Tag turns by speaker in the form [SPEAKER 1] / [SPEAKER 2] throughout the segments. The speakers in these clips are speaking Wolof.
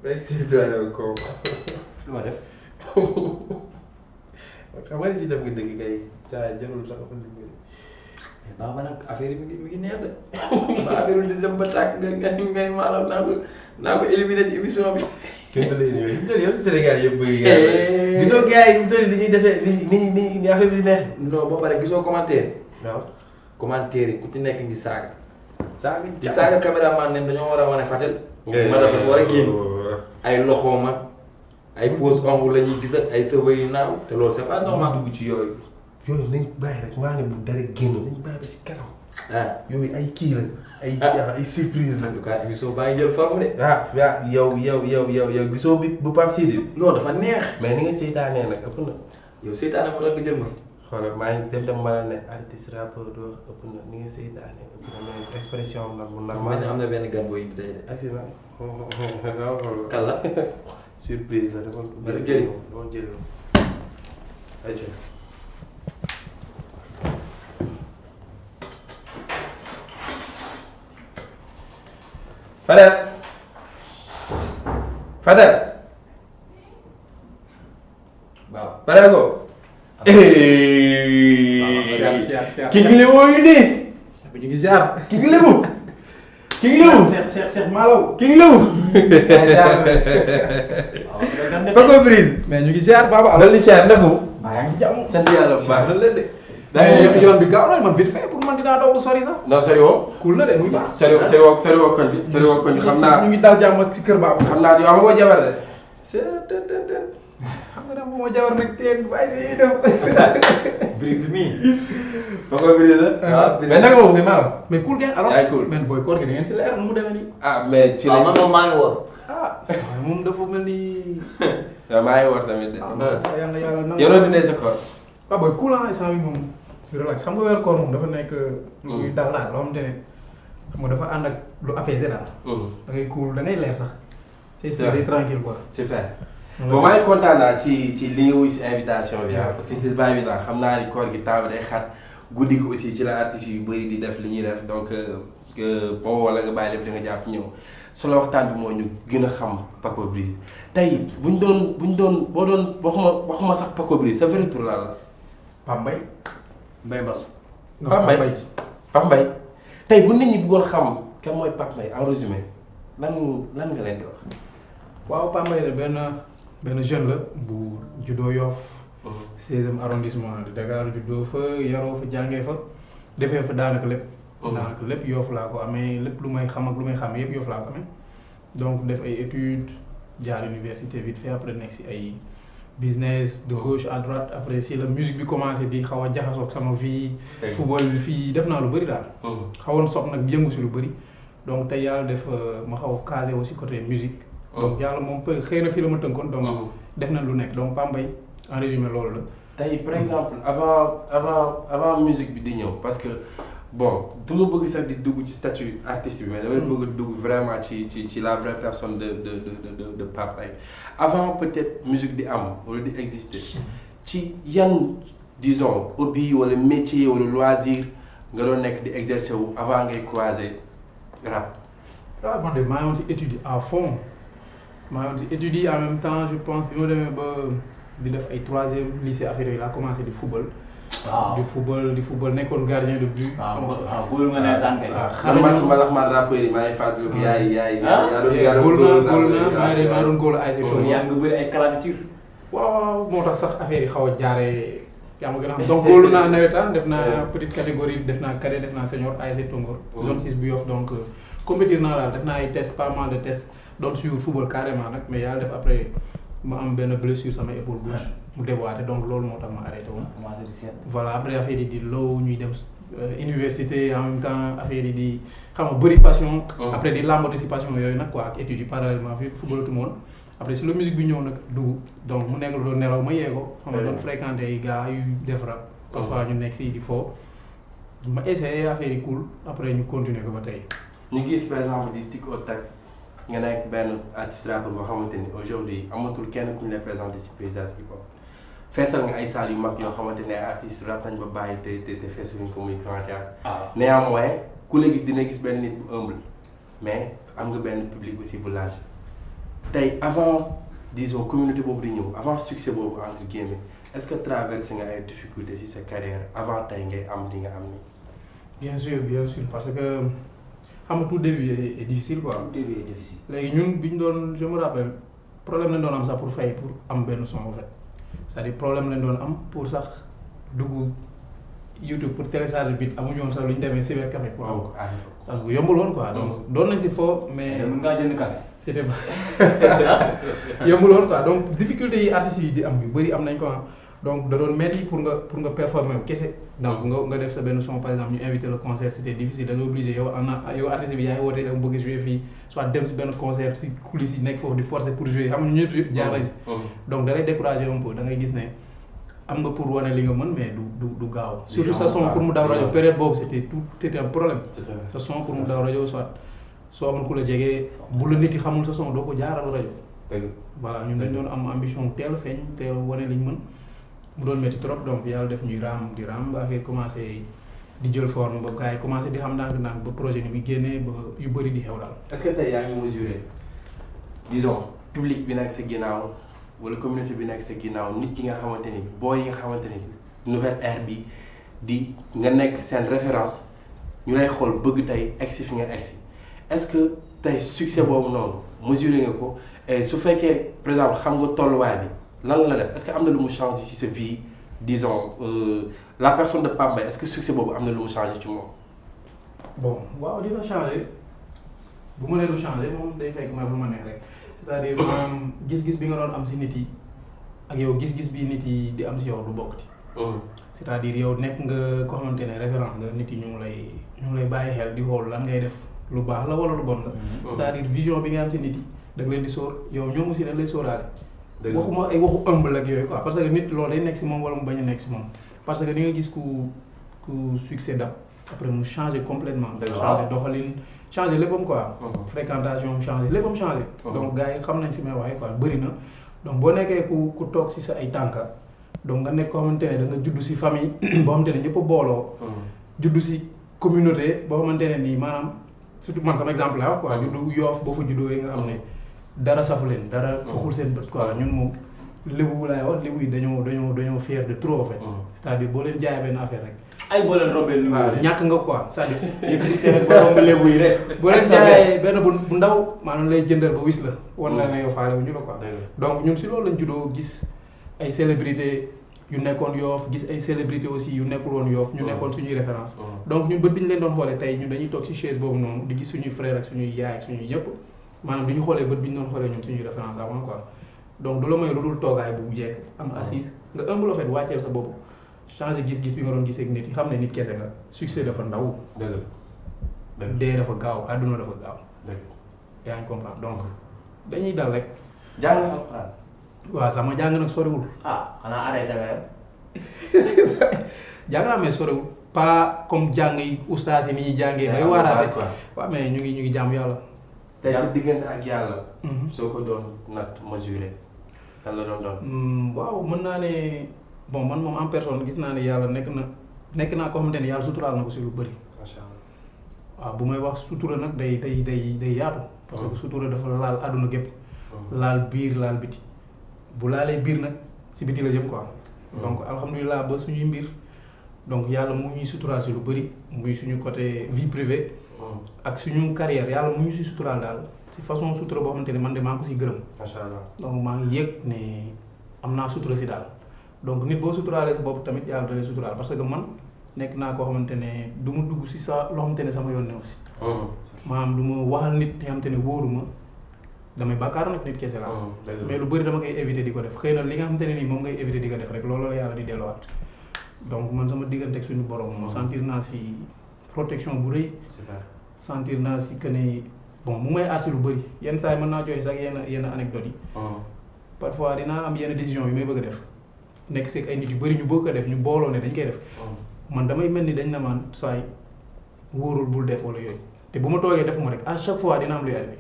[SPEAKER 1] rek si doyen ko.
[SPEAKER 2] lu ma def.
[SPEAKER 1] xam nga ne ci dem nga dëgg kay saa jarul sax fa li bëri.
[SPEAKER 2] mais baba nag affaire yi mi ngi neex de. ba affaire yi di dem ba tàkk nga ni maanaam naa ko éliminer ci émission bi.
[SPEAKER 1] kenn du la éliminer yow Sénégal yëpp bëgg gars yi. gisoo gars yi li ñuy defee ni affaire bi di neex.
[SPEAKER 2] non ba pare gisoo commentaire.
[SPEAKER 1] waaw
[SPEAKER 2] commentaire yi ku ci nekk ngi saaga.
[SPEAKER 1] saaga
[SPEAKER 2] di saaga caméraman ne dañoo war a wane Fatel. ma dafa war a génn ay loxoom ak ay pose ongle la ñuy gis ak ay cheveux yu naaw te loolu c'est pas normal.
[SPEAKER 1] dugg ci yooyu. yooyu nañ bàyyi rek maa ne bu dara génn nañ bàyyi ba ci kanam.
[SPEAKER 2] ah
[SPEAKER 1] yooyu ay kii la ay surprise la.
[SPEAKER 2] en tout cas émission baa ngi jël forme de.
[SPEAKER 1] ah yow gisoo bi bu Pape Sidi.
[SPEAKER 2] non dafa neex.
[SPEAKER 1] mais ni nga seytaanee nag ëpp na.
[SPEAKER 2] yow seytaane moo tax nga jël ma.
[SPEAKER 1] xoolal maa ngi dem mën a ne artiste rappeur doo ëpp na ni nga seytaanee ëpp na mais expression la bu normal.
[SPEAKER 2] am na benn gan booy indi tey de.
[SPEAKER 1] accident.
[SPEAKER 2] kan la.
[SPEAKER 1] surprise la dafa.
[SPEAKER 2] bari jëriñ
[SPEAKER 1] doon jëriñ. ayca. Fadel. Fadel.
[SPEAKER 2] waaw.
[SPEAKER 1] Fadel ko. ki ngi lemoo ngi nii.
[SPEAKER 3] ñu ngi jaar.
[SPEAKER 1] ki ngi lemu. ki ngi lemu.
[SPEAKER 3] Cheikh Malaw.
[SPEAKER 1] ki ngi lemu. Paco Brise.
[SPEAKER 3] mais ñu ngi jaar Baba.
[SPEAKER 1] lan li cher nefu.
[SPEAKER 3] maa ngi ci jàmm.
[SPEAKER 1] sant yàlla bu baax.
[SPEAKER 2] leen de.
[SPEAKER 3] mais yoon bi gaaw na man vite fait pour man dinaa doog sori sax.
[SPEAKER 1] non sori woo.
[SPEAKER 3] cool na de muy baax.
[SPEAKER 1] sori woo koñ bi. sori woo koñ bi xam naa
[SPEAKER 3] ñu ngi dal jàmm ak si kër Baba.
[SPEAKER 1] xam naa yow amoo jabar de.
[SPEAKER 3] xam nga nag bu ma jabar nag teen bàyyi si def.
[SPEAKER 2] Brise mi.
[SPEAKER 1] Paco Brise la.
[SPEAKER 2] waaw
[SPEAKER 1] mais naka moom.
[SPEAKER 3] mais maa mais cool ngeen alors.
[SPEAKER 1] yaay cool.
[SPEAKER 3] mais booy koor gi da ngeen si leer nu mu demee nii.
[SPEAKER 1] ah mais ci
[SPEAKER 2] waaw
[SPEAKER 1] lañ.
[SPEAKER 2] man moom maa ngi woor.
[SPEAKER 3] ah moom dafa mel ni.
[SPEAKER 1] waaw maa ngi war tamit de.
[SPEAKER 3] yàlla yàlla nangu.
[SPEAKER 1] yow noo dundee sa koor.
[SPEAKER 3] waaw booy cool ah instant bi moom. relax xam nga weer koor moom dafa nekk. luy dal daal loo xamante ne xam nga dafa ànd ak lu apaisé daal. da ngay cool da ngay leer sax. c'est day tranquille quoi.
[SPEAKER 1] super. bon maa ngi kontaan naa ci li nga wuy si invitation bi parce que c'est pas évident xam naa ni koor gi temps bi day xat guddi ko aussi ci la artistes yu bëri di def li ñuy def donc boo wala nga bàyyi lépp da nga jàpp ñëw solo waxtaan bi moo ñu gën a xam Paco Brise tey buñ doon boo doon waxuma sax Paco Brise sa vrai tour la
[SPEAKER 3] Pape Mbaye.
[SPEAKER 2] Mbaye Mbassou.
[SPEAKER 1] Pape Mbaye tey bu nit ñi bëggoon xam kan mooy Pape Mbaye en résumé lan nga leen di wax.
[SPEAKER 3] waaw Pape Mbaye de benn jeune la bu juddoo Yoff 16e arrondissement de Dakar juddoo fa yaroo fa jàngee fa defee fa daanaka lépp. daanaka lépp Yoff laa ko amee lépp lu may xam ak lu may xam yëpp Yoff laa ko amee. donc def ay études jaar université vite fait après nekk si ay business de gauche à droite après si la musique bi commencé di xaw a jaxasoo sama vie. football fii def naa lu bëri daal. xawoon soog nag yëngu si lu bëri donc tey yàlla def ma xaw a casé aussi côté musique. donc yàlla moom xëy na fii la ma tënkoon donc def na lu nekk donc Pape Mbaye en résumé loolu la.
[SPEAKER 1] tey par exemple avant musique bi di ñëw parce que bon du ma bëgg sax di dugg ci statut artiste bi mais damay bëgg dugg vraiment ci la vraie personne de Pape Mbaye avant peut-être musique di am wala di exister ci yan disons hobby wala métier wala loisir nga doon nekk di exercer wu avant ngay croiser rap.
[SPEAKER 3] waaw man de maa ngi woon ci études yi à fond. maa ngi woon ci études yi en même temps je pense bi ma demee ba di def ay 3e lycée affaire yooyu laa commencé di football.
[SPEAKER 2] waaw
[SPEAKER 3] di football nekkoon gardien de but.
[SPEAKER 2] waaw góor nga ne tànk.
[SPEAKER 3] waaw xale
[SPEAKER 1] man rappeur yi maa ngi fàttaliku yaay
[SPEAKER 3] maa doon góor ASC
[SPEAKER 2] kon yaa nga bëri ay claviture.
[SPEAKER 3] waaw moo tax sax affaire yi xaw a jaaree yaa ma gën a xam donc góorlu naa nawetaan def naa petite catégorie def naa cadet def naa senior ASC Tongor. zone 6 bu Yoff donc compétir naa daal def naa ay tests pas mal de tests doon suivre football carrément nag mais yàlla def après ma am benn blessure sama épaule gauche mu déboîté donc loolu moo tax ma arrêté woon.
[SPEAKER 2] commencé di seet.
[SPEAKER 3] voilà après affaire yi di low ñuy dem université en même temps affaire yi di xam nga bëri passion. après di làmbatu si passion yooyu nag quoi ak études yi parallèlement fi footballatu moon après si la musique bi ñëw nag dugg donc mu nekk lu doon nelaw ma yee ko. xam nga doon fréquenté ay gars yu def rap. parfois ñu nekk si di fo ma essayé affaire yi cool après ñu continuer ko ba tey.
[SPEAKER 1] ñu gis par exemple di tic au tac nga nekk benn artiste rappeur boo xamante ni aujourd'hui amatul kenn ku ñu lay présenté ci paysage hip hop feesal nga ay salles yu mag yoo xamante ne ay artistes rap nañ ba bàyyi te feesaluñ ko muy grand théâtre. néanmoins ku la gis dina gis benn nit bu humble mais am nga benn public aussi bu large tey avant disons communauté boobu di ñëw avant succès boobu entre guillemets est-ce que traversé nga ay difficultés ci sa carrière avant tey ngay am li nga am ni
[SPEAKER 3] bien sûr parce que xam nga tout début est difficile quoi.
[SPEAKER 2] Tout début est difficile.
[SPEAKER 3] léegi ñun bi ñu doon je me rappelle problème lañ doon am sax pour fay pour am benn son en fait c'est-à-dire problème lañ doon am pour sax dugg YouTube pour télécharger bit amuñu woon sax lu ñu demee cybercafé pour am ko. parce que yombul woon quoi donc doon nañ si foo mais.
[SPEAKER 2] mën ngaa jënd café.
[SPEAKER 3] c'était pas yombul woon quoi donc difficulté yi artistes yi di am yu bëri am nañ ko donc da doon metti pour nga performer wu kese. donc nga def sa benn son par exemple ñu invité le concert c'était difficile da nga obligé yow artiste bi yaa ngi woote da nga bëgg jouer fii soit dem si benn concert si coulisses yi nekk foofu di forcer pour jouer xam nga ñëpp yëpp jaar nañ si. donc da lay décourager un peu da ngay gis ne am nga pour wane li nga mën mais du gaaw. surtout sa son pour mu daw rajo période boobu c'était un problème. sa son pour mu daw rajo soit soo amul ku la jege bu la nit yi xamul sa son doo ko jaaral rajo. voilà ñun dañ doon am ambition teel feeñ teel wane liñ mën. mu doon métti trop donc yàlla def ñuy raam di raam ba affaire commencé di jël forme ba gars yi commencé di xam ndànk-ndànk ba projet ni bi génnee ba yu bëri di xew daal.
[SPEAKER 1] est-ce que tey yaa ngi mesurer disons public bi nekk sa ginnaaw wala communauté bi nekk sa ginnaaw nit ki nga xamante ni booy yi nga xamante ni nouvelle ère bi di nga nekk seen référence ñu lay xool bëgg tey egsi fi nga egsi est-ce que tey succès boobu noonu mesurer nga ko et su fekkee par exemple xam nga tolluwaay bi. lan la def est-ce que am na lu mu changé ci sa vie disons la personne de Pape Mbaye est-ce que succès boobu am na lu mu changé ci moom.
[SPEAKER 3] bon waaw dina changé bu ma nee lu changé moom day fekk ma lu ma neex rek c'est-à-dire maanaam gis-gis bi nga doon am ci nit yi ak yow gis-gis bi nit yi di am ci yow du bokkati. c'est-à-dire yow nekk nga ko xamante ne référence nga nit yi ñu ngi lay bàyyi xel di xool lan ngay def lu baax la wala lu bon la. c'est-à-dire vision bi nga am ci nit yi da nga leen di sóor yow ñoom aussi dañ lay sóoraale. waxuma ay waxu ëmb ak yooyu quoi parce que nit loolu day nekk si moom wala mu bañ a nekk si moom parce que di nga gis ku succès dab après mu changer complètement changer doxalin changer léppam quoi fréquentation changer léppam changer donc gars yi xam nañ fi may waxee quoi bëri na donc boo nekkee ku toog si sa ay tànka donc nga nekk koo xamante ne da nga judd si famille boo xamante ne ñëpp a booloo judd si communauté boo xamante ne nii maanaam surtout man sama exemple la quoi juddu Yoff boo fa juddoo yi nga xam ne dara safu leen dara foxul seen bët quoi ñun moom lébu laay wax lébu yi dañoo fier de trop en fait c'est-à-dire boo leen jaayee benn affaire rek
[SPEAKER 2] ay boo leen rombee lu
[SPEAKER 3] ñàkk nga quoi c'est-à-dire
[SPEAKER 2] yëg succès rek boo romb lébu yi rek
[SPEAKER 3] boo leen jaayee benn bu ndaw maanaam lay jëndal ba wis la wan la ne yow faale wu ñu la quoi donc ñun si loolu lañ juddoo gis ay célébrité yu nekkoon Yoff gis ay célébrité aussi yu nekkul woon Yoff ñu nekkoon suñuy référence donc ñun bët bi ñu leen doon xoolee tey ñun dañuy toog ci chaise boobu noonu di gis suñuy frère ak suñuy yaay ak suñuy yëpp maanaam du ñu xoolee bët bi ñu doon xoolee ñun suñuy référence avant quoi donc du la may lu dul toogaay bu jekk am assise nga ëmb la fait wàcceel sa bopp changer gis-gis bi nga doon gisee ak nit yi xam ne nit kese nga succès dafa ndaw. dee dafa gaaw àdduna dafa gaaw. yaa ngi comprendre donc dañuy dal rek.
[SPEAKER 1] jàng alxuraan.
[SPEAKER 3] waaw sama jàng nag soriwul.
[SPEAKER 2] xanaa arrêté nga yow.
[SPEAKER 3] jàng naa mais soriwul pas comme jàng yi ustaas yi ni ñuy jàngee. bay waaraate waaw mais ñu ngi jaamu yàlla.
[SPEAKER 1] tey sa diggante ak yàlla. soo ko doon nat mesurer kan la doon.
[SPEAKER 3] waaw mën naa ne bon man moom en personne gis naa ne yàlla nekk naa ko xamante ne yàlla suturaal na ko si lu bëri.
[SPEAKER 1] macha allah
[SPEAKER 3] waaw bu may wax sutura nag day yaatu. parce que sutura dafa laal àdduna gépp laal biir laal biti bu laalee biir nag si biti la jëm quoi. donc alhamdulilah ba suñuy mbir donc yàlla mu ñuy suturaal si lu bëri muy suñu côté vie privée. ak suñu carrière yàlla mu ñu si suturaal daal si façon sutura boo xamante ne man de maa ngi ko si gërëm.
[SPEAKER 1] macha allah
[SPEAKER 3] donc maa ngi yëg ne am naa sutura si daal donc nit boo suturaalee sa bopp tamit yàlla da lay suturaal parce que man nekk naa koo xamante ne du ma dugg si sa loo xamante ne sama yoon ne aussi. maanaam du ma waxal nit nga xamante ne wóoruma damay bàkkaar nag nit kese laa. mais lu bëri dama koy éviter di ko def xëy na li nga xamante ne nii moom ngay éviter di ko def rek loolu la yàlla di delluwaat donc man sama diggante ak suñu borom ma sentir naa si protection bu rëy. sentir naa si que ne bon mu may aar si lu bëri yenn saa yi mën naa joxe sax yenn anecdotes yi. parfois dinaa am yenn décision yu may bëgg a def nekk seeg ay nit yu bëri ñu bëgg a def ñu booloo ne dañ koy def. man damay mel ni dañ na maan saa yi wóorul bul def wala yooyu te bu ma toogee defuma rek à chaque fois dina am luy arrivé.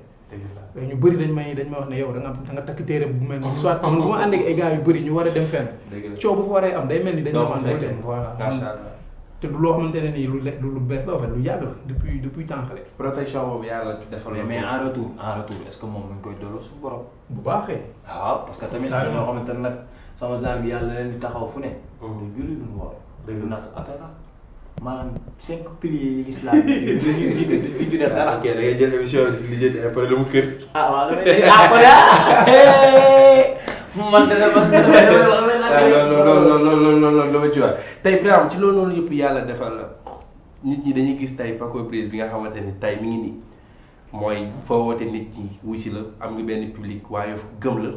[SPEAKER 3] ñu bëri dañ may wax ne yow da nga takk téere bu mel ni soit man bu ma ànd ak ay gars yu bëri ñu war a dem fenn. coow bu fa waree am day mel ni dañ na maan bul dem voilà. te du loo xamante ne nii lu bees la en fait lu yàgg la depuis temps xale.
[SPEAKER 1] protection boobu yàlla defal na
[SPEAKER 2] mais en retour est-ce que moom mu ngi koy delloo suñu borom.
[SPEAKER 3] bu baaxee.
[SPEAKER 2] waaw parce que tamit am na ñoo xamante ne nag sama genre bi yàlla leen di taxaw fu ne. du julli lu mu war. dëgg nas ataka maanaam 5 piliers yi islam yi di ñu def dara.
[SPEAKER 1] ok da ngay jël émission bi si li jënd ay problème mu kër.
[SPEAKER 2] ah waaw damay dégg man
[SPEAKER 1] loolu la ma ci wax tey par exemple ci loolu noonu yëpp yàlla defal la nit ñi dañuy gis tey Paco Briz bi nga xamante ni tey mi ngi nii mooy foo woote nit ñi wuy si la am nga benn public waaye gëm la.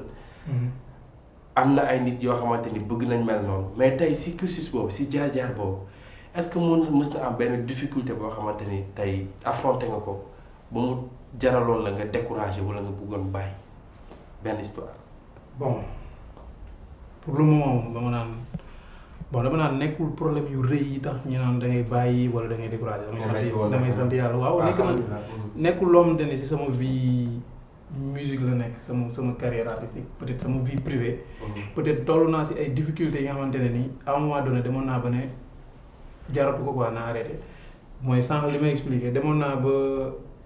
[SPEAKER 1] am na ay nit yoo xamante ni bëgg nañ mel noonu mais tey si cursus boobu si jaar-jaar boobu est-ce que mës na am benn difficulté boo xamante ni tey affronté nga ko ba mu jaraloon la nga découragé wala nga bëggoon bàyyi benn histoire.
[SPEAKER 3] bon pour le moment dama naan nekkul problème yu rëy yi tax ñu naan da ngay bàyyi wala da ngay découragé. damay sant yàlla waaw nekk na nekkul loo xamante ni si sama vie musique la nekk sama carrière artistique peut-être sama vie privée. peut-être toll naa si ay difficultés yi nga xamante ne nii à un moment donné demoon naa ba ne jaratu ko quoi naa arrêté mooy sànq li may expliqué demoon naa ba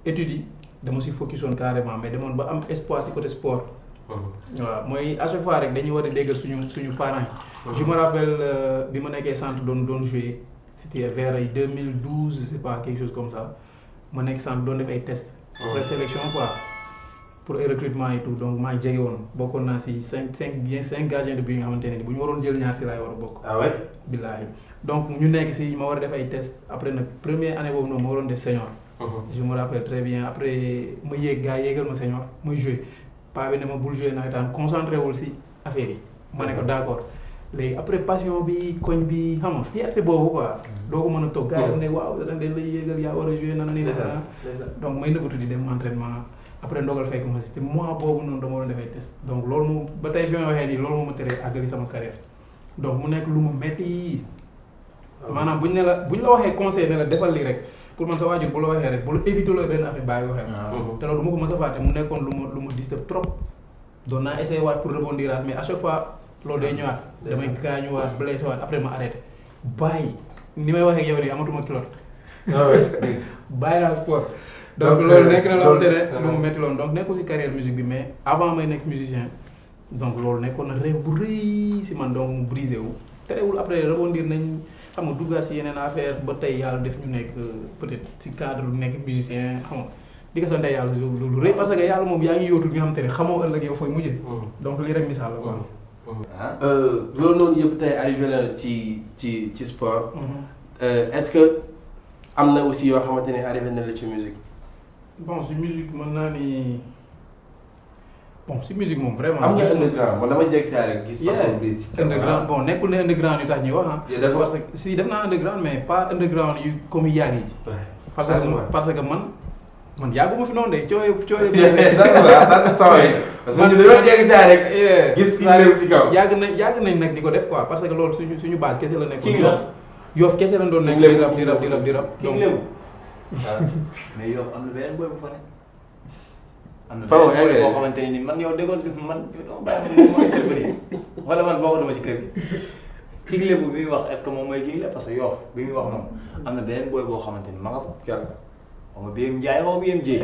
[SPEAKER 3] études yi dama si focus woon carrément mais demoon ba am espoir si côté sport. waaw mooy à chaque fois rek dañuy war a déggal suñu parents yi. je me rappelle bi ma nekkee centre doon jouer c'était vers ay 2012 je sais pas quelque chose comme ça ma nekk centre doon def ay tests. présélection quoi pour ay recrutement et tout donc maa jege woon bokkoon naa si 5 gardiens de but yi nga xamante ne bu ñu waroon jël ñaar si laay war a bokk.
[SPEAKER 1] ah ouais.
[SPEAKER 3] billaahi donc ñu nekk si ma war a def ay tests après nag première année boobu noonu ma waroon def senior. je me rappelle très bien après ma yéeg gars yéegal ma senior muy jouer. paa bi ne ma bul joué nawetaan concentré wul si affaire yi. ma ne ko d'accord léegi après passion bi koñ bi xam nga fierté boobu quoi. doo ko mën a toog gars yi ne waaw dañ lay yéegal yaa war a joué nana nii nana donc may nëbbatu di dem entraînement après ndogal fekk ma si te mois boobu noonu dama doon defay test donc loolu moom ba tey fi may waxee nii loolu moo ma teree àggali sama carrière donc mu nekk lu ma metti maanaam buñ la waxee conseil ne la defal lii rek. pour man sa waajur bu la waxee rek bu la éviter loo benn affaire bàyyi ko xel. te loolu du ma ko mës a fàtte mu nekkoon lu ma disturb trop. doon naa essayé waat pour rebondir mais à chaque fois loolu day ñëwaat. damay gaañuwaat blessé waat après ma arrêté. bàyyi ni may waxee ak yow nii amatuma kilote. bàyyi naa sport. donc loolu nekk na loo tere lu mu métti loon donc nekkul si carrière musique bi mais avant may nekk musicien donc loolu nekkoon na rêve bu rëy si man donc mu brisé wu. terewul après rebondir nañ. xam nga duggaat si yeneen affaire ba tey yàlla def ñu nekk peut-être si cadre lu nekk musicien xam nga di ko sant yàlla lu rëy parce que yàlla moom yaa ngi yóotul nga xam te ne xamoo ëllëg yow fooy mujjee. donc lii rek misaal la quoi.
[SPEAKER 1] loolu noonu yëpp tey arrivé na ci sport. est-ce que am na aussi yoo xamante ne arrivé na la ci musique.
[SPEAKER 3] bon si musique mën naa ni bon si musique moom vraiment.
[SPEAKER 1] am nga underground man dama jéggi saa rek gis. Paco Briz ci
[SPEAKER 3] underground bon nekkul ne underground yu tax ñuy wax ah. parce que si def naa underground mais pas underground yu comme yu yàgg yi. parce que man yàgguma fi noonu de
[SPEAKER 1] ça c'est ça parce que ñu dañoo jéggi saa rek. gis ki léew si kaw.
[SPEAKER 3] yàgg nañ nag di ko def quoi parce que loolu suñu base kese la nekkoon. Yoff kese lañ doon nekk di rap donc
[SPEAKER 2] mais Yoff am na beneen boy bu fa nekk. am na
[SPEAKER 1] Faro
[SPEAKER 2] benn boo xamante ne ni man yow déggoon man bàyyi ma intervenir wala man bokkatuma ci kër gi. King Lébu bi muy wax est-ce que moom mooy King Lébu parce que Yoff bi muy wax noonu am na beneen booy boo xamante ni ma nga ko. xaw ma BM Ndiaye xaw ma BM Ndiaye.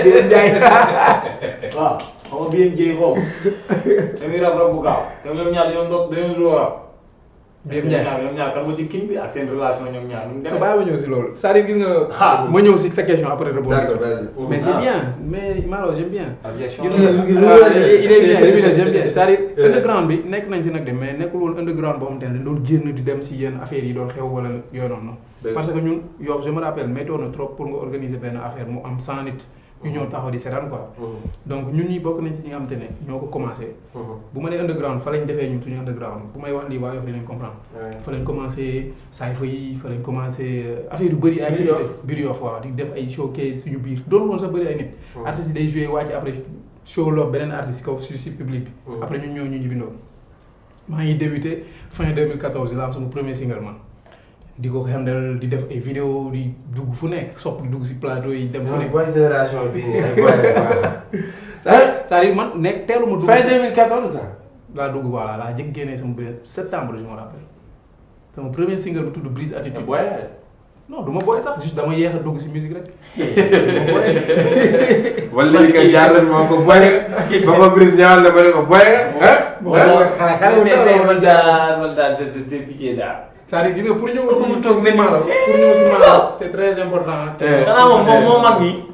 [SPEAKER 2] BM Ndiaye waaw xaw ma BM Ndiaye xaw ma. dañuy rab bu gaaw te ñoom ñaar dañoo rab.
[SPEAKER 3] BM Ndiaye
[SPEAKER 2] ñoom ñaar kan moo ci king bi ak seen relation ñoom ñaar nu mu demee.
[SPEAKER 3] bàyyi ma ñëw si loolu c'est-à-dire gis nga. ma ñëw si sa question après rebondir.
[SPEAKER 1] D'accord, vas-y.
[SPEAKER 3] mais c'est bien mais Malo j'aime bien.
[SPEAKER 2] objection
[SPEAKER 3] il est bien li muy def j'aime bien c'est-à-dire underground bi nekk nañ si nag de mais nekkul woon underground boo xamante ne doon génn di dem si yenn affaires yi doon xew wala yooyu noonu. parce que ñun Yoff je me rappelle méttoon na trop pour nga organiser benn affaire mu am 100 nit. ñu ñëw taxaw di seetaan quoi. donc ñun ñi bokk nañ si ñi nga xamante ne ñoo ko commencé. bu ma nee underground fa lañ defee ñun suñu underground bu may wax lii waa Yoff dinañ comprendre. fa lañ commencé sayfa yi fa lañ commencé affaire yu bëri. ay biir Yoff waaw di def ay showcase suñu biir doon woon sax bëri ay nit. artistes yi day joué wàcc après show loo beneen artiste kaw si public bi. après ñun ñoo ñu bindoo. maa ngi débuté fin 2014 la am sama premier single man. di ko xamdal di def ay vidéo di dugg fu nekk sopp di dugg si plateau yi dem fu nekk.
[SPEAKER 1] mooy génération bi nii ay boy
[SPEAKER 3] c'est-à-dire man nekk teelu ma dugg.
[SPEAKER 1] fin 2014 quoi.
[SPEAKER 3] laa dugg voilà laa jëkk génnee sama biir septembre je me rappelle. sama premier single bu tudd Brise Attitude.
[SPEAKER 1] boy
[SPEAKER 3] non du ma boy sax juste dama yéex a dugg si musique rek.
[SPEAKER 1] wala li kay jaar moo ko boy ba ko Brise ñaawal na ma ne ko boy
[SPEAKER 2] man daal c'est piqué daal.
[SPEAKER 3] c'est-à-dire gis nga pour ñëw aussi maanaam c'est très important.
[SPEAKER 2] xanaa moom mag bi.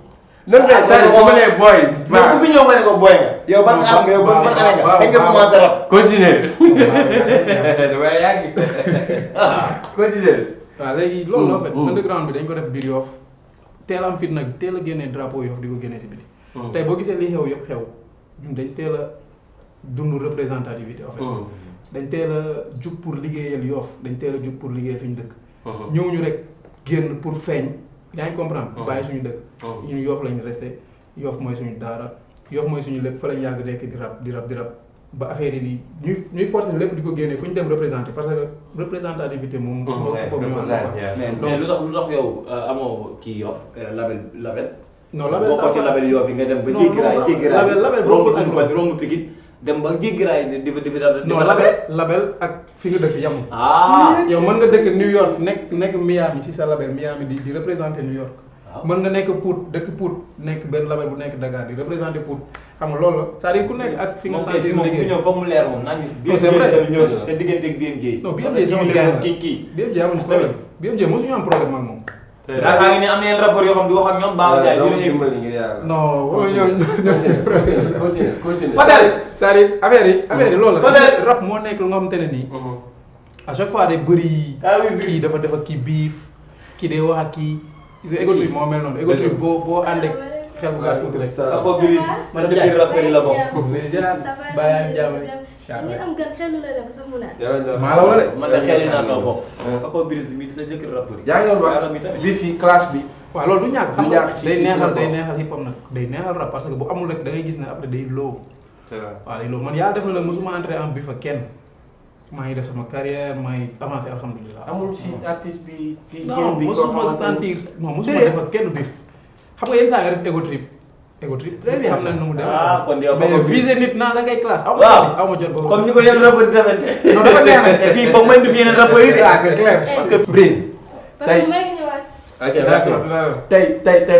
[SPEAKER 1] non mais c'est su ma nee boys.
[SPEAKER 2] mais ku fi ñëw nga ne ko boy nga. yow ban am nga yow ban année nga. kañ nga commencé rap.
[SPEAKER 1] continuer. damay yàgg. continuer.
[SPEAKER 3] waaw léegi loolu la en fait underground bi dañ ko def biir Yoff teel am fit nag teel a génnee drapeau Yoff di ko génnee si biti. tey boo gisee li xew yëpp xew ñun dañ teel a dund représentativité en fait. dañ teel a jug pour liggéeyal Yoff dañ teel a jug pour liggéeyal fi ñu dëkk. ñëw ñu rek génn pour feeñ yaa ngi comprendre. bàyyi suñu dëkk. ñun Yoff lañu resté Yoff mooy suñu daara Yoff mooy suñu lépp fa lañ yàgg nekk di rap ba affaire yi ñuy forcer lépp di ko génne fu ñu dem représenter parce que représentativité moom.
[SPEAKER 2] mais lu tax yow amoo kii Yoff label.
[SPEAKER 3] non label
[SPEAKER 2] boo ko ci label Yoff yi nga dem ba jéggi raay
[SPEAKER 3] label
[SPEAKER 2] romb Pikine dem ba jéggi raay di
[SPEAKER 3] non label ak fi nga dëkk yamul. yow mën nga dëkk New York nekk Miami si sa label Miami di représenter New York. mën nga nekk Pout dëkk Pout nekk benn label bu nekk Dakar di représenter Pout xam nga loolu la c'est-à-dire ku nekk ak fi nga sentir liggéey
[SPEAKER 2] moom foog mu leer moom naan
[SPEAKER 3] c'est vrai
[SPEAKER 2] ñëw sa diggante ak BMJ.
[SPEAKER 3] non BMJ sama gars la BMJ amuñu problème BMJ mosuñu am problème ak moom.
[SPEAKER 2] daa ngi ni am na yenn rapport yoo xam di wax ak ñoom Baba Ndiaye
[SPEAKER 3] non
[SPEAKER 1] continue
[SPEAKER 3] Fadel c'est-à-dire affaire yi loolu la rap moo nekk lu nga xamante ne nii à chaque fois day bëri kii dafa kii biif kii day wax ak kii gis nga Ego Trip moo mel noonu Ego Trip boo ànd ak xel bu gàtt tuuti rek
[SPEAKER 2] Ako Biris ma jël rappeur yi la bokk
[SPEAKER 3] déjà bàyyi jàmm
[SPEAKER 4] ñu am gan xel la def sax mu naan.
[SPEAKER 3] maa la wala de
[SPEAKER 2] man de xel naa sama bopp Ako Biris mi di sa jëkkër rappeur
[SPEAKER 1] yaa ngi doon wax bi fii clash bi
[SPEAKER 3] waaw loolu du ñàkk
[SPEAKER 1] du ñàkk ci
[SPEAKER 3] day neexal hip hop nag day neexal rap parce que bu amul rek da ngay gis ne après day loo waaw day loo man yàlla def na nag mosuma entré en bif ak kenn maa ngi def sama carrière maa ngi avancé alhamdulilah.
[SPEAKER 1] amul si artiste bi ci
[SPEAKER 3] non mosuma sentir non mosuma def ak kenn bif xam nga yenn saa nga def Ego Trip
[SPEAKER 1] très bien
[SPEAKER 3] xam nañ nu mu demee.
[SPEAKER 2] kon yow
[SPEAKER 3] mais visé nit naa da ngay classe. aw ma jot boobu
[SPEAKER 2] comme ni ko yenn rappeur di defante.
[SPEAKER 3] non dafa neex nag
[SPEAKER 2] te fii foog may indi yeneen rappeur yi de.
[SPEAKER 3] c'est clair
[SPEAKER 1] parce que Brise.
[SPEAKER 4] parce que may ngi ñëwaat.
[SPEAKER 1] ok tey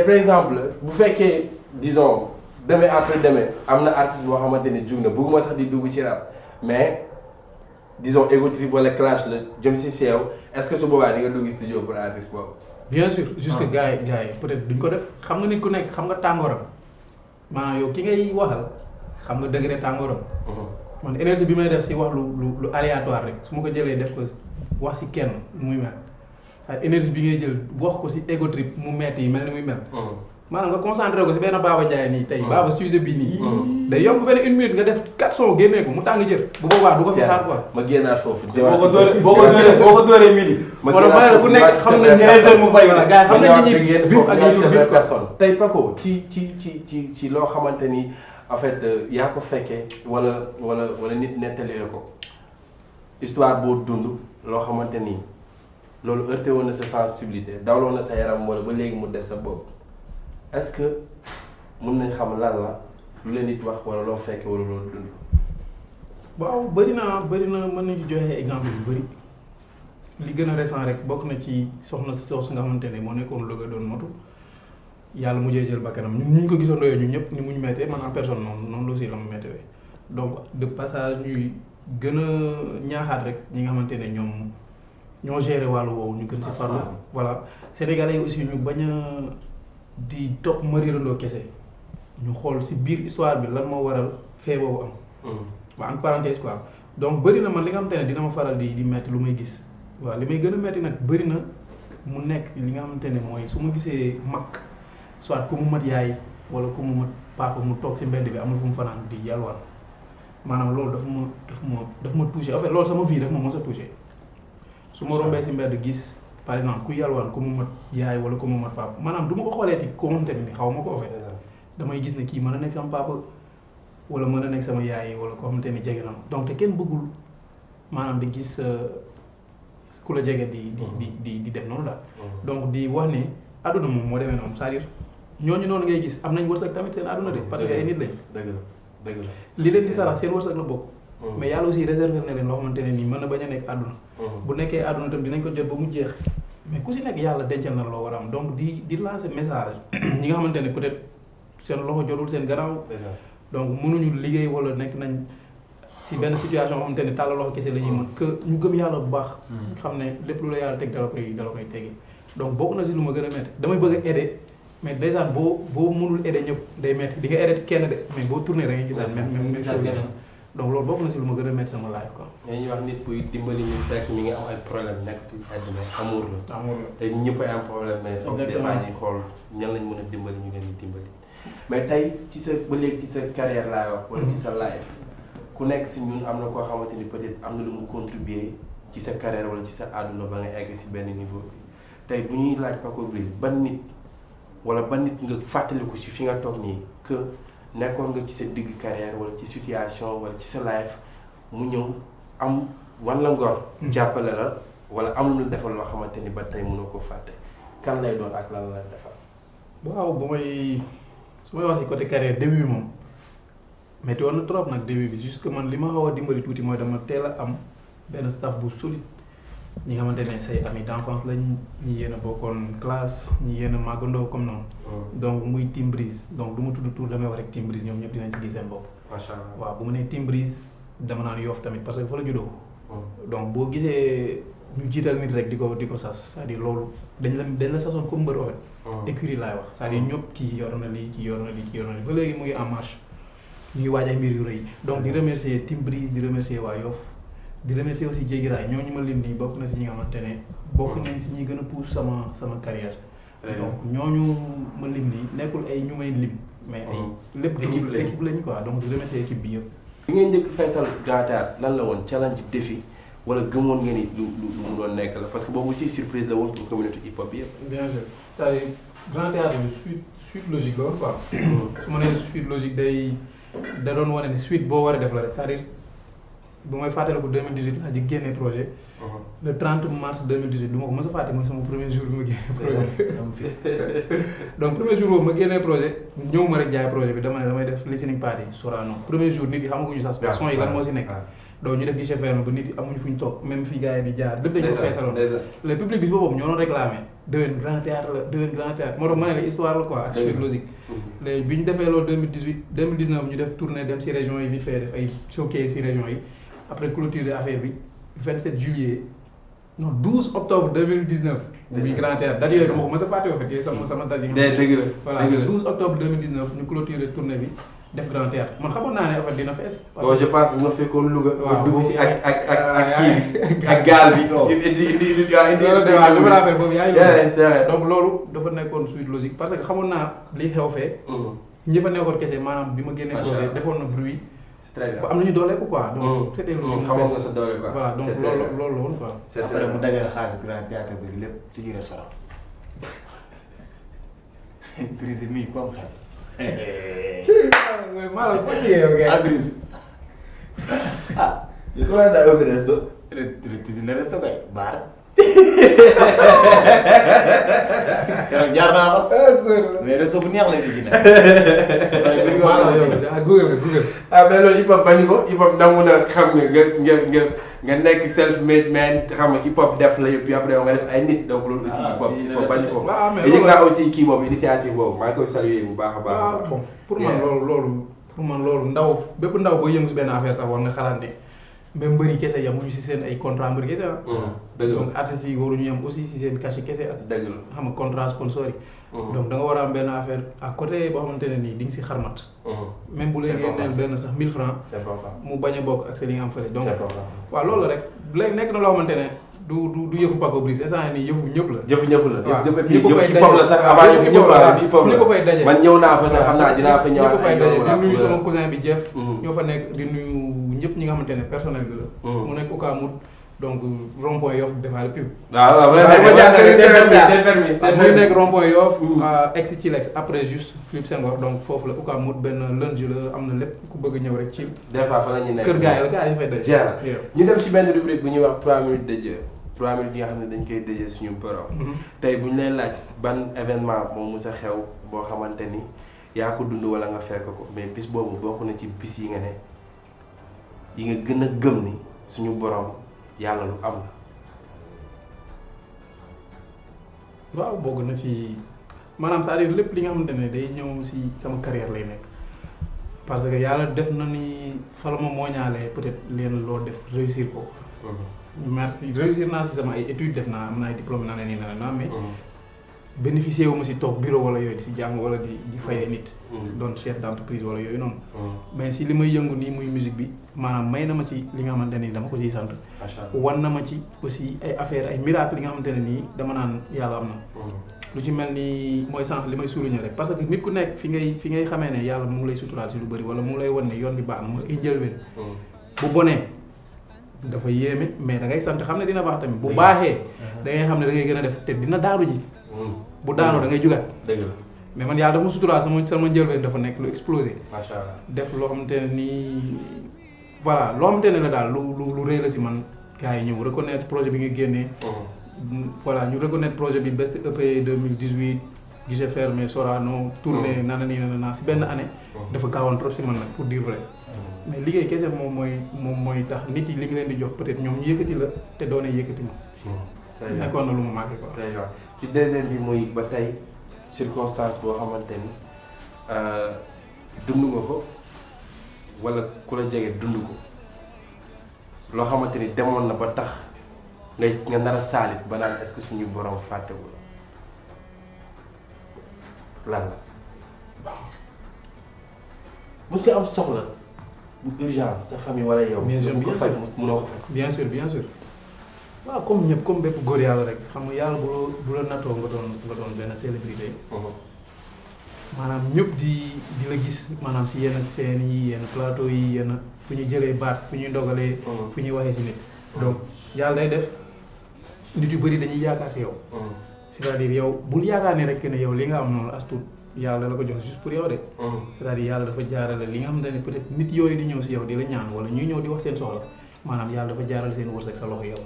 [SPEAKER 1] par exemple bu fekkee disons demain après demain am na artiste boo xamante ne jug na bëgguma sax di dugg ci rap mais disons Ego Trip wala clash la jëm si seew est-ce que su boobaa di nga dugg studio pour artiste boobu.
[SPEAKER 3] bien sûr jusque gars yi peut-être duñ ko def xam nga nit ku nekk xam nga tàngooram maanaam yow ki ngay waxal xam nga degré tàngooram. man énergie bi may def si wax lu aléatoire rek su ma ko jëlee def ko wax si kenn muy mel ak énergie bi ngay jël wax ko si Ego Trip mu metti yi mel ni muy mel. maanaam nga concentré ko si benn Baba Ndiaye nii tey Baba sujet bii nii. day yomb benn une minute nga def 4 sons génnee ko mu tàng jër. bu boobaa du ko fi xaar quoi.
[SPEAKER 1] ma génnaat foofu.
[SPEAKER 2] boo ko dooree midi.
[SPEAKER 1] ma
[SPEAKER 3] génnaat foofu ku nekk xam nañ
[SPEAKER 2] mu fay
[SPEAKER 3] voilà gars yi xam nañ ni ñuy bif ak ñu bif
[SPEAKER 1] personne. tey Paco ci loo xamante ni en fait yaa ko fekkee wala nit nettali la ko histoire boo dund loo xamante ni loolu heurté woon na sa sensibilité dawloon na sa yaram wala ba léegi mu des sa bopp. est-ce que mën nañ xam lan la lu leen nit wax wala loo fekke wala loo dund.
[SPEAKER 3] waaw bëri na mën nañ ci joxe exemple yu bëri li gën a récent rek bokk na ci soxna soosu nga xamante ne moo nekkoon Louga doon motu yàlla mujjee jël bakkanam ñun ñu ko gisoon ñun ñëpp ni mu ñu méttee man en personne noonu la aussi la mu méttee donc de passage ñuy gën a ñaaxaat rek ñi nga xamante ne ñoo géré wàllu woowu ñu gën si farlu. voilà Sénégalais yi aussi ñu bañ a di topp mariirandoo kese ñu xool si biir histoire bi lan moo waral fee boobu am. waaw en parenthèse quoi donc bëri na man li nga xamante ne dina ma faral di metti lu may gis waaw li may gën a metti nag bëri na mu nekk li nga xamante ne mooy su ma gisee mag soit ku mu mat yaay wala ku mu mat papa mu toog si mbedd bi amul fu mu fanaan di yalwaan maanaam loolu daf ma touché en fait loolu sama vie daf ma mos a touché su ma rombee si mbedd gis. par exemple ku yalwaan ku mu mat yaay wala ku mu mat papa maanaam du ma ko xooleeti ko xamante ni xaw ma ko fa damay gis ne kii mën a nekk sama papa wala mën a nekk sama yaay wala koo xamante ni jege na ma donc te kenn bëggul maanaam di gis ku la jege di def noonu daal. donc di wax ne àdduna moom moo demee noonu c'est-à-dire ñooñu noonu ngay gis am nañ wërsëg tamit seen àdduna de parce que ay nit lañ.
[SPEAKER 1] dëgg la
[SPEAKER 3] li leen di sarax seen wërsëg la bokk. mais yàlla aussi réservé na leen loo xamante ne nii mën na bañ a nekk àdduna. bu nekkee àdduna tam dinañ ko jot ba mu jeex. mais ku si nekk yàlla dencal na loo war a am donc di lancer message ñi nga xamante ne peut-être seen loxo jotul seen gannaaw. donc mënuñu liggéey wala nekk nañ si benn situation boo xamante ne tàll loxo kese la ñuy mën que ñu gëm yàlla bu baax. xam ne lépp lu la yàlla teg dala koy tegi donc bokk na si lu ma gën a métti damay bëgg a aider mais déjà boo mënul aider ñëpp day métti di nga aider kenn de mais boo tourné da ngay gisaat même chose donc loolu bokk na si lu ma gën a métti sama life quoi.
[SPEAKER 1] ñuy wax nit buy dimbali ñu fekk mi ngi am ay problème nekkatul àddina amour la.
[SPEAKER 3] amour la
[SPEAKER 1] te ñëpp ay am problème mais foog des fois ñuy xool ñan lañ mën a dimbali ñu leen di dimbali. mais tey ci sa ba léegi ci sa carrière laay wax. wala ci sa life ku nekk si ñun am na koo xamante ni peut-être am na lu mu contribuer ci sa carrière wala ci sa àdduna ba nga egg si benn niveau bi tey bu ñuy laaj Paco Briz ban nit wala ban nit nga fàttaliku si fi nga toog nii que nekkoon nga ci sa digg carrière wala ci situation wala ci sa life mu ñëw am wan la ngor. jàppale la wala am lu defal loo xamante ni ba tey mënoo ko fàtte kan lay doon ak lan la defal.
[SPEAKER 3] waaw bu may su may wax si côté carrière début bi moom métti woon na trop nag début bi juste que man li ma xaw a dimbali tuuti mooy dama teel a am benn staff bu solide ñi nga xamante ne say amis d'enfance lañ ñi yéen a bokkoon classe ñi yéen a màggandoo comme noonu. donc muy Team Briz donc du ma tudd tur damay wax rek Team Briz ñoom ñëpp dinañ si gis seen bopp.
[SPEAKER 1] macha allah
[SPEAKER 3] waaw bu ma nee Team Briz dama naan Yoff tamit parce que fa la juddoo. donc boo gisee ñu jiital nit rek di ko sas c'est-à-dire loolu dañ la sasoon comme mbër en fait. écurie laay wax c'est-à-dire ñëpp kii yor na lii kii yor na lii kii yor na lii ba léegi mu ngi en marche ñu ngi waaj ay mbir yu rëy donc di remercier Team Briz di remercier waa Yoff di remercier aussi Jéggi Raay ñooñu ma lim nii bokk na si ñi nga xamante ne bokk nañ si ñi gën a pousse sama carrière. donc ñooñu ma lim nii nekkul ay ñu may lim. mais ay lépp équipe lañ quoi donc di remercier équipe bi yëpp.
[SPEAKER 1] bi ngeen njëkk feesal Grand Théâtre lan la woon challenge défi wala gëmoon ngeen ni lu mu doon nekk la parce que boobu aussi surprise la woon pour communauté hip hop bi yëpp.
[SPEAKER 3] bien sûr c'est-à-dire Grand Théâtre bi suite logique la woon quoi. su ma nee suite logique da doon wane ni suite boo war a def la rek c'est-à-dire bu may fàttaliku 2018 laa ji génne projet. le 30 mars 2018 du ma ko mës a fàtte mooy sama premier jour bi ma génne projet. donc premier jour boobu ma génnee projet ñëw ma rek jaay projet bi dama ne damay def listening party Sorano premier jour nit yi xamaguñu sax son yi lan moo si nekk. donc ñu def guichet fermé ba nit yi amuñu fu ñu toog même fii gars yi di jaar lépp dañ ko feesaloon. le public bi si boppam ñoo doon réclamé déwén Grand Théâtre la déwén Grand Théâtre moo tax ma ne la histoire la quoi ak suite logique. léegi bi ñu defee loolu 2018 2019 ñu def tournée dem si région yi vite fait def ay showcase si région yi après clôturer affaire bi 27 juillet non 12 octobre 2019. muy Grand Théâtre date yooyu moo ko mës a fàtte en fait yooyu sama date yi.
[SPEAKER 1] dëgg la
[SPEAKER 3] voilà 12 octobre 2019 ñu clôturer tournée bi def Grand Théâtre man xamoon naa ne en fait dina fees.
[SPEAKER 1] bon je pense bu ma fekkoon Louga.
[SPEAKER 3] waaw
[SPEAKER 1] dugg si ak kii bi ak gaal bi. indi
[SPEAKER 3] waaw li ma rappelle boobu yaa ngi
[SPEAKER 1] c'est vrai
[SPEAKER 3] donc loolu dafa nekkoon suite logique parce que xamoon naa li xew fee. ñi fa nekkoon kese maanaam bi ma génnee projet defoon na bruit.
[SPEAKER 1] très bien
[SPEAKER 3] ba am nañu doole ko quoi. donc c'était logique
[SPEAKER 1] xamoon nga sa doole quoi.
[SPEAKER 3] voilà donc loolu la woon quoi.
[SPEAKER 2] après mu dajale xaalis Grand Théâtre bi lépp ci biir restaurant. Briz mi ku am xel.
[SPEAKER 3] mais maa la ko jiyee yow
[SPEAKER 2] ah Briz. ah.
[SPEAKER 1] yow ku la daa ubbi resto.
[SPEAKER 2] dina resto kay baar. keroog jaar naa ko. mais resto bu neex la ñu ci nekk.
[SPEAKER 3] maa la yow ah Google.
[SPEAKER 1] ah mais loolu hip hop bañu ko hip hop nangu na xam nga nekk self made man xam nga hip hop def la yëpp après nga def ay nit donc loolu aussi hip hop bañu ko.
[SPEAKER 3] mais
[SPEAKER 1] yëg naa aussi kii boobu initiative boobu maa ngi koy saluer bu baax a baax.
[SPEAKER 3] waaw bon pour man loolu ndaw bépp ndaw boo yëngu si benn affaire sax war nga xalaat ne même mbëri kese yamuñu si seen ay contrat mbëri kese ah.
[SPEAKER 1] dëgg la
[SPEAKER 3] donc artistes yi waruñu yam aussi si seen cachet kese ak.
[SPEAKER 1] dëgg la
[SPEAKER 3] xam nga contrat sponsor yi. donc da nga war a am benn affaire à côté boo xamante ne nii di nga si xarmat. même bu lay génneel benn sax 1000 francs
[SPEAKER 1] c'est important
[SPEAKER 3] mu bañ a bokk ak sa li nga am fële donc.
[SPEAKER 1] c'est important
[SPEAKER 3] waaw loolu la rek léegi nekk na loo xamante ne du yëfu Paco Briz instant nii yëfu ñëpp la.
[SPEAKER 1] jëf ñëpp la.
[SPEAKER 3] waaw
[SPEAKER 1] yëf hip hop la sax avant yëf ñëpp la hip hop la
[SPEAKER 3] ñëpp fay daje.
[SPEAKER 1] man ñëw naa fa te xam naa dinaa fa ñëwaat.
[SPEAKER 3] ñëpp fay daje di nuyu sama cousin bi Jeff. ñoo fa nekk di nuyu ñëpp ñi nga xamante ne personnel bi la. mu nekk Oukamut donc rond-point Yoff defaale pub.
[SPEAKER 1] waaw vraiment c'est permis
[SPEAKER 3] muy nekk rond-point Yoff ex ci lex après juste Philippe Senghor donc foofu la Oukamut benn lundi la am na lépp ku bëgg a ñëw rek ci.
[SPEAKER 1] des fois fa la ñuy nekk
[SPEAKER 3] kër gars yi la gars yi fay daje.
[SPEAKER 1] jeex ñu dem si benn rubrique bu ñuy wax 3 minutes de Dieu 3 minutes yi nga xam ne dañ koy dëjee suñu borom. tey bu ñu lay laaj ban événement moom mës a xew boo xamante ni yaa ko dund wala nga fekk ko mais bis boobu bokk na ci bis yi nga ne yi nga gën a gëm ni suñu borom yàlla lu am la.
[SPEAKER 3] waaw bokk na ci maanaam c'est-à-dire lépp li nga xamante ne day ñëw ci sama carrière lay nekk parce que yàlla def na ni fala ma mooñaalee peut-être leen loo def réussir ko. merci réussir naa ci sama ay études def naa am na ay diplôme naa ne nii na mais bénéficier wu ma ci toog bureau wala yooyu di ci jàng wala di fayee nit. doon chef d'entreprise wala yooyu noonu. mais ci li may yëngu nii muy musique bi maanaam may na ma ci li nga xamante ne nii dama ko ciy sant. wan na ma ci aussi ay affaire ay miracle li nga xamante ne nii dama naan yàlla am na. lu ci mel ni mooy sànq li may souligner rek parce que nit ku nekk fi ngay xamee ne yàlla mu ngi lay suturaal ci lu bëri wala mu ngi lay wan ne yoon bi baax na mooy ay njëlbeen. bu bonee dafa yéeme mais da ngay sant xam ne dina baax tamit bu baaxee. da ngay xam ne da ngay gën a def te dina daanu ji. bu daanoo da ngay jugaat.
[SPEAKER 1] dëgg la
[SPEAKER 3] mais man yàlla dafa ma suturaal sama njëlbeen dafa nekk lu explosé.
[SPEAKER 1] macha allah
[SPEAKER 3] def loo xamante ne nii voilà loo xamante ne la daal lu rëy la si man gars yi ñëw reconnaître projet bi nga génnee. voilà ñu reconnaître projet bi Best EP 2018 guichet fermé Sorano tournée nanana si benn année. dafa gaawoon trop si man nag pour dire vrai. mais liggéey kese moom mooy tax nit yi li nga leen di jox peut-être ñoom ñu yëkkati la te doone yëkkati ma. nekkoon na lu mu marqué quoi.
[SPEAKER 1] très bien ci deuxième bi muy ba tey circonstance boo xamante ni dund nga ko wala ku la jege dund ko loo xamante ni demoon na ba tax nga nar a saalit ba naan est-ce que suñu borom fàttewu la lan la. mos nga am soxla bu urgent sa famille wala yow.
[SPEAKER 3] bien sûr
[SPEAKER 1] bu ko faj mënoo ko faj.
[SPEAKER 3] bien sûr waaw comme ñëpp comme bépp góor yàlla rek xam nga yàlla bu la nattoo nga doon benn célébrité. maanaam ñëpp di la gis maanaam si yenn scènes yi yenn plateau yi yenn fu ñu jëlee baat fu ñuy ndogalee. fu ñuy waxee si nit. donc yàlla day def nit yu bëri dañuy yaakaar si yow. c'est-à-dire yow bul yaakaar ne rek ne yow li nga am noonu as tuut yàlla la ko jox juste pour yow de. c'est-à-dire yàlla dafa jaarale li nga xamante ne peut-être nit yooyu di ñëw si yow di la ñaan wala ñuy ñëw di wax seen soxla maanaam yàlla dafa jaarale seen wërsëg sa loxo yow.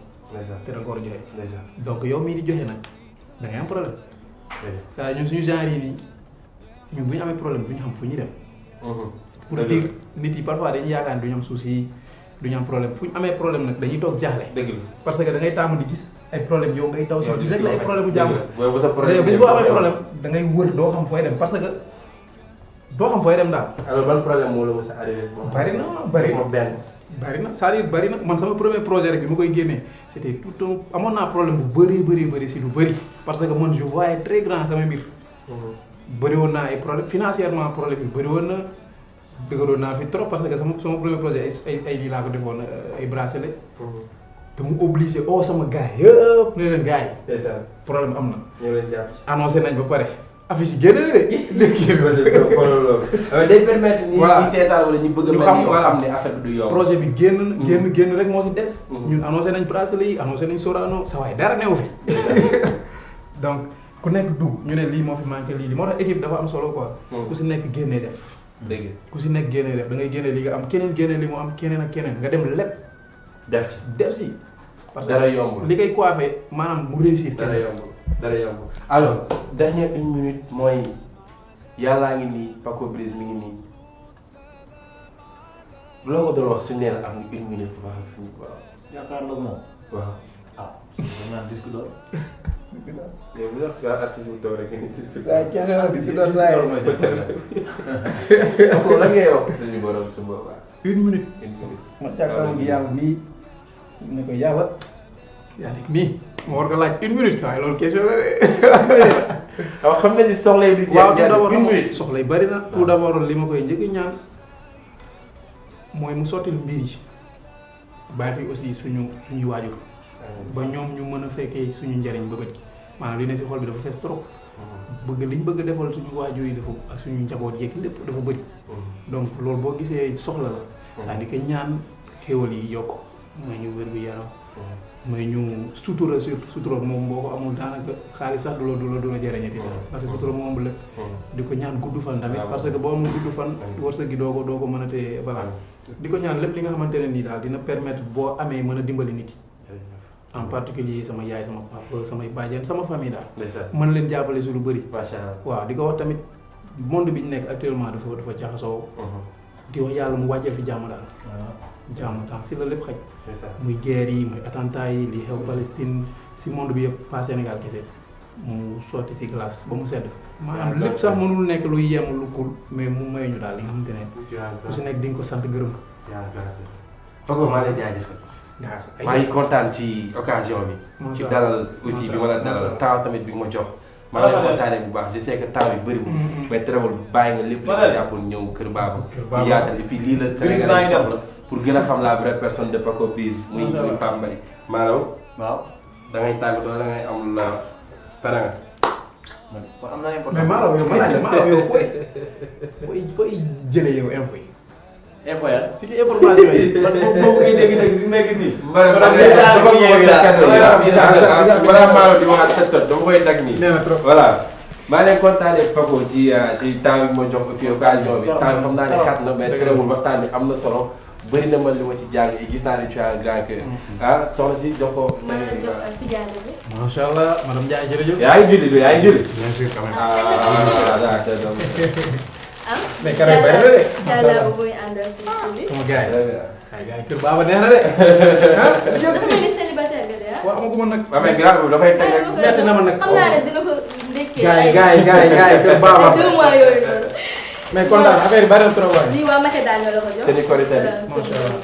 [SPEAKER 3] te da nga ko war a joxe. donc yow mii di joxe nag da ngay am problème. saa ñun suñu genre yi nii ñun bu ñu amee problème du ñu xam fu ñu dem. pour dire nit yi parfois dañuy yaakaar ne du ñu am souci du ñu am problème fu ñu amee problème nag dañuy toog jaaxle.
[SPEAKER 1] dëgg la
[SPEAKER 3] parce que da ngay tàmm di gis ay problème yow ngay daw si di rek la ay problème bu jàmm.
[SPEAKER 1] booy sa problème
[SPEAKER 3] bis boo amee problème da ngay wër doo xam fooy dem parce que doo xam fooy dem daal.
[SPEAKER 1] alors ban problème moo la mës a arrivé.
[SPEAKER 3] bari na
[SPEAKER 1] benn.
[SPEAKER 3] c'est-à-dire bari na man sama premier projet rek bi ma koy génnee c'était tout amoon naa problème bu bëri si lu bëri parce que man je voyais très grand sama mbir. bëri woon naa ay problème financièrement problème yu bëri woon na dëgëroon naa fi trop parce que sama premier projet ay lii laa ko defoon ay bracelet. te mu obligé sama gars yëpp ne leen gars yi. problème am na.
[SPEAKER 1] ñoo leen jàpp ci.
[SPEAKER 3] annoncé nañ ba pare. affiche yi génne de.
[SPEAKER 1] day permettre ni ñi seetaan wala ñi bëgg a mel ni xam ne affaire bi du yomb.
[SPEAKER 3] projet bi génn rek moo si des. ñun annoncé nañ bracelet yi annoncé nañ Sorano sa waay dara newu fi. donc ku nekk dugg ñu ne lii moo fi manqué lii moo tax équipe dafa am solo quoi. ku si nekk génnee def.
[SPEAKER 1] dëgg
[SPEAKER 3] ku si nekk génnee def da ngay génne li nga am keneen génne li mu am keneen ak keneen nga dem lépp. def si. parce que
[SPEAKER 1] dara yombul
[SPEAKER 3] li koy coiffé maanaam mu réussir.
[SPEAKER 1] dara yombul alors dernière une minute mooy yàllaa ngi nii Paco Briz mi ngi nii loo ko doon wax su nee am nga une minute bu wax ak suñu borom.
[SPEAKER 2] yaakaar naa moom.
[SPEAKER 1] waaw
[SPEAKER 2] dañ naan disque d'or.
[SPEAKER 1] yow bu ñu wax artiste bu taw rek nga ni disque d'or.
[SPEAKER 3] waaw kenn la disque d'or saa yi.
[SPEAKER 1] Paco lan ngay wax suñu borom su boobaa.
[SPEAKER 3] une minute.
[SPEAKER 1] ma
[SPEAKER 3] jàkkaarloo gi yàlla nii ne ko yàlla. yaa nekk nii ma war nga laaj une minute saa yi loolu question la de.
[SPEAKER 1] waaw xam nañu soxla yi du jeex une minute
[SPEAKER 3] soxla yi bari na. tout d'abord li ma koy njëkk ñaan mooy mu sottil mbir yi bàyyi fi aussi suñuy waajur. ba ñoom ñu mën a fekkee suñu njëriñ ba bët gi maanaam li ne si xol bi dafa fees trop. bëgg liñ bëgg defal suñu waajur yi dafa ak suñu njaboot yeeg lépp dafa bëri. donc loolu boo gisee soxla la. c'est-à-dire que ñaan xéwal yi yokk mooy ñu wér gu yaram. mooy ñu sutura surtout sutura moom boo ko amul daanaka xaalis sax du la jëriñati dara parce que sutura moom lépp di ko ñaan gudd fan tamit parce que boo amul gudd fan wërsëg gi doo ko mën a tee voilà di ko ñaan lépp li nga xamante ne nii daal dina permettre boo amee mën a dimbali nit yi en particulier sama yaay sama papa samay bàjjen sama famille daal mën leen jàppale su lu bëri waaw di ko wax tamit monde bi ñu nekk actuellement dafa jaxasoo di wax yàlla mu wàcceel fi jàmm daal. jàmm tam si la lépp xaj. muy guerre yi muy attentat yi li xew Palestine si monde bi yëpp pas Sénégal kese mu sotti si glace ba mu sedd. maanaam lépp sax mënul nekk lu yem lu cool mais mu may ñu daal li nga xamante ne. ku si nekk di nga ko sant gërëm ko.
[SPEAKER 1] Paco maa lay jaajëfal. maa ngi kontaan ci occasion bi. ci dalal aussi bi ma la dalal temps tamit bi ma jox. maa ngi lay kontaanee bu baax je sais que temps bi bëriwul. mais terewul bàyyi nga lépp li nga jàppoon ñëw Kër Baba. ñu yaatal et puis lii la Sénégal yi soxla pour gën a xam la vraie personne de Paco Briz muy Pape Mbaye. maanaam. waaw da ngay tàggatoo da ngay am la pare nga.
[SPEAKER 2] kon am na importance
[SPEAKER 3] mais Malaw yow fooy jëlee yow info yi.
[SPEAKER 2] info ya
[SPEAKER 3] suñu information yi.
[SPEAKER 2] man boobu ngay dégg fi may gis nii.
[SPEAKER 1] balaa Malaw di wax ak tët dama koy dag nii. voilà maa ngi leen kontaanee Paco ci temps bi ma jox ko fi occasion bi. temps bi xam naa ne xat na mais terewul waxtaan bi am na solo. bëri na man li ma ci jàng gis naa ne tu as un grand cœur. soxna si jox ko.
[SPEAKER 4] maa ngi jox si jaaree bi.
[SPEAKER 3] macha allah madame Ndiaye jërëjëf.
[SPEAKER 1] yaa ngi julli yaa ngi julli.
[SPEAKER 3] bien sûr quand même.
[SPEAKER 4] mais
[SPEAKER 3] carré bari na de.
[SPEAKER 4] Diallo booy àndal tuuti.
[SPEAKER 3] sama gars yi. ay gars yi Kër Baba neex na de.
[SPEAKER 4] dafa mel ni célibataire nga de ah.
[SPEAKER 3] waaw ko mën nag.
[SPEAKER 1] waaw mais grand boobu dafay teg rek.
[SPEAKER 3] metti na ma nag.
[SPEAKER 4] xam naa ne dina ko ndekkee.
[SPEAKER 3] gars yi Kër Baba.
[SPEAKER 4] 2 mois yooyu noonu.
[SPEAKER 3] mais kontaan affaire yi bari na trop waay.
[SPEAKER 4] lii waa Makedda ñoo la ko jox.
[SPEAKER 1] te ni korite bi.
[SPEAKER 3] macha allah.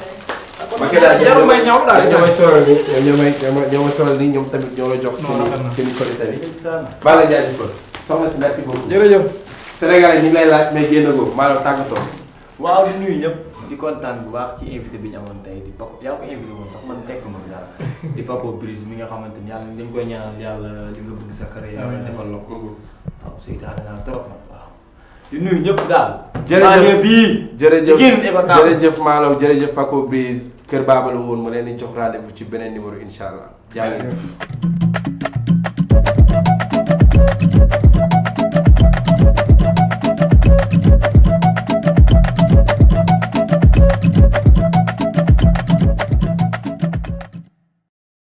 [SPEAKER 1] Makedda
[SPEAKER 3] jarul may ñëw daal
[SPEAKER 1] ñoo may solal nii ñoo may solal nii ñoom tamit ñoo la jox. te ni korite bi. baa la jaajëfal soxna si merci beaucoup.
[SPEAKER 3] jërëjëf.
[SPEAKER 1] Sénégalais ñu ngi lay laaj mais génn ko maanaam tàggatoo.
[SPEAKER 2] waaw di nuyu ñëpp di kontaan bu baax ci invité bi ñu amoon tey di Paco yaa ko invité woon sax man tekk ma dara di Paco Briz mi nga xamante ni yàlla dañ koy ñaanal yàlla li nga bëgg sa carrière yàlla defal la ko. waaw seytaane naa trop nag waaw. di nuyu ñëpp daal.
[SPEAKER 1] jërëjëf Malaw jërëjëf Paco Briz Kër Baba la woon ma leen di jox rendez-vous ci beneen numéro incha allah jaa ngeen